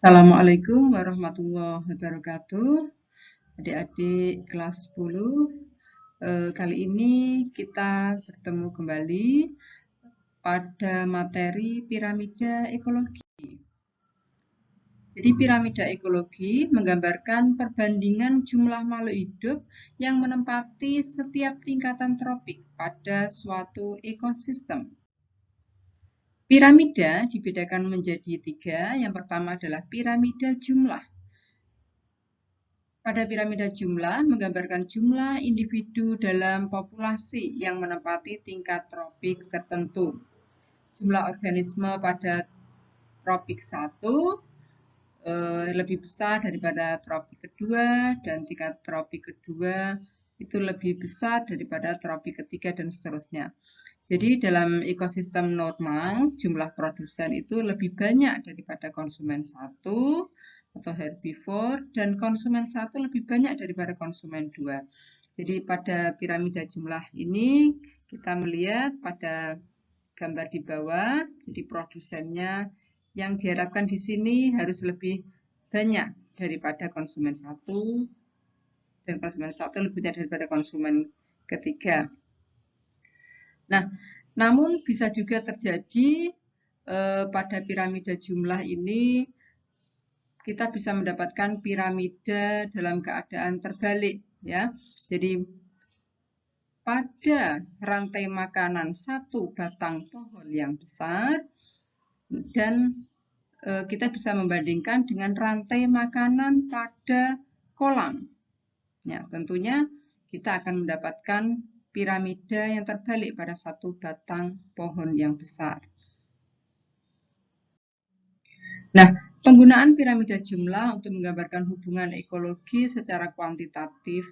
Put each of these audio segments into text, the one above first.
Assalamualaikum warahmatullahi wabarakatuh. Adik-adik kelas 10, kali ini kita bertemu kembali pada materi piramida ekologi. Jadi piramida ekologi menggambarkan perbandingan jumlah makhluk hidup yang menempati setiap tingkatan tropik pada suatu ekosistem. Piramida dibedakan menjadi 3. Yang pertama adalah piramida jumlah. Pada piramida jumlah menggambarkan jumlah individu dalam populasi yang menempati tingkat tropik tertentu. Jumlah organisme pada tropik 1 lebih besar daripada tropik kedua, dan tingkat tropik kedua itu lebih besar daripada tropik ketiga, dan seterusnya. Jadi dalam ekosistem normal, jumlah produsen itu lebih banyak daripada konsumen 1 atau herbivore, dan konsumen 1 lebih banyak daripada konsumen 2. Jadi pada piramida jumlah ini kita melihat pada gambar di bawah, jadi produsennya yang diharapkan di sini harus lebih banyak daripada konsumen 1, dan konsumen 1 lebih banyak daripada konsumen ketiga. Nah, namun bisa juga terjadi pada piramida jumlah ini kita bisa mendapatkan piramida dalam keadaan terbalik, ya. Jadi pada rantai makanan satu batang pohon yang besar, dan kita bisa membandingkan dengan rantai makanan pada kolam. Ya, tentunya kita akan mendapatkan piramida yang terbalik pada satu batang pohon yang besar. Nah, penggunaan piramida jumlah untuk menggambarkan hubungan ekologi secara kuantitatif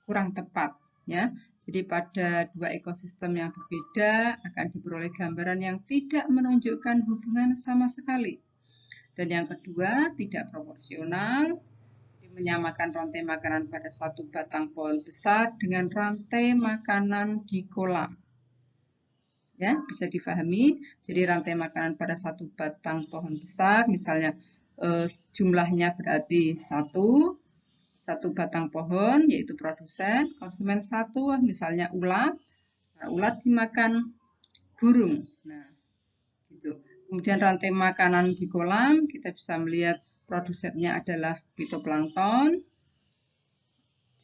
kurang tepat, ya. Jadi pada dua ekosistem yang berbeda akan diperoleh gambaran yang tidak menunjukkan hubungan sama sekali. Dan yang kedua, tidak proporsional, menyamakan rantai makanan pada satu batang pohon besar dengan rantai makanan di kolam. Ya, bisa difahami. Jadi rantai makanan pada satu batang pohon besar, misalnya jumlahnya berarti satu batang pohon, yaitu produsen, konsumen 1, misalnya ulat. Nah, ulat dimakan burung. Nah, gitu. Kemudian rantai makanan di kolam, kita bisa melihat produsennya adalah fitoplankton.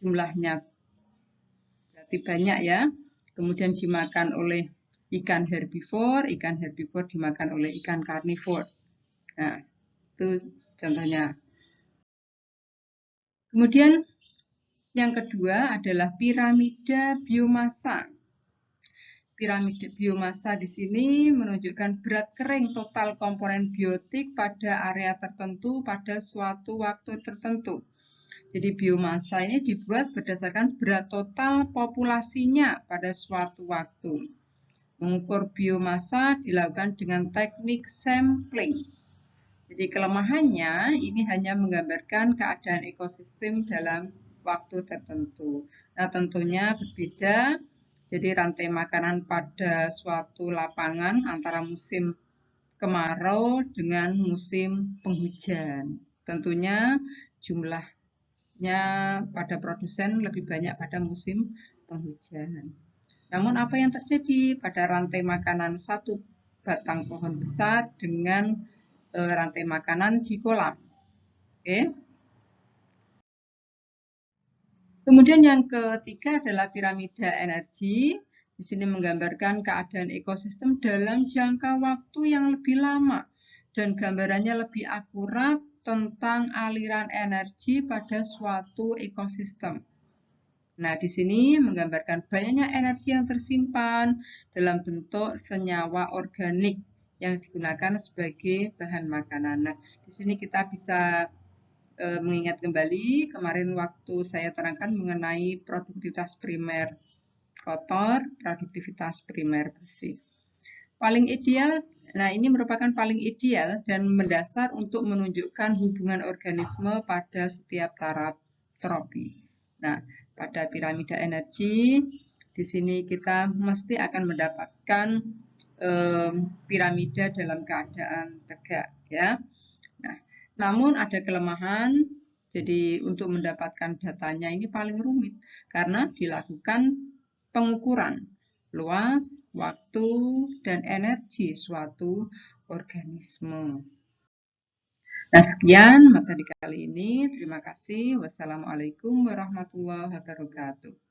Jumlahnya berarti banyak, ya. Kemudian dimakan oleh ikan herbivore dimakan oleh ikan karnivore. Nah, itu contohnya. Kemudian yang kedua adalah piramida biomasa. Piramida biomasa di sini menunjukkan berat kering total komponen biotik pada area tertentu pada suatu waktu tertentu. Jadi biomasa ini dibuat berdasarkan berat total populasinya pada suatu waktu. Mengukur biomasa dilakukan dengan teknik sampling. Jadi kelemahannya ini hanya menggambarkan keadaan ekosistem dalam waktu tertentu. Nah, tentunya berbeda. Jadi rantai makanan pada suatu lapangan antara musim kemarau dengan musim penghujan. Tentunya jumlahnya pada produsen lebih banyak pada musim penghujan. Namun apa yang terjadi pada rantai makanan satu batang pohon besar dengan rantai makanan di kolam? Oke. Kemudian yang ketiga adalah piramida energi. Di sini menggambarkan keadaan ekosistem dalam jangka waktu yang lebih lama dan gambarannya lebih akurat tentang aliran energi pada suatu ekosistem. Nah, di sini menggambarkan banyaknya energi yang tersimpan dalam bentuk senyawa organik yang digunakan sebagai bahan makanan. Nah, di sini kita bisa mengingat kembali kemarin waktu saya terangkan mengenai produktivitas primer kotor, produktivitas primer bersih. Paling ideal, nah ini merupakan paling ideal dan mendasar untuk menunjukkan hubungan organisme pada setiap taraf tropi. Nah, pada piramida energi, di sini kita mesti akan mendapatkan piramida dalam keadaan tegak, ya. Namun ada kelemahan, jadi untuk mendapatkan datanya ini paling rumit karena dilakukan pengukuran luas, waktu, dan energi suatu organisme. Nah, sekian materi kali ini. Terima kasih. Wassalamualaikum warahmatullahi wabarakatuh.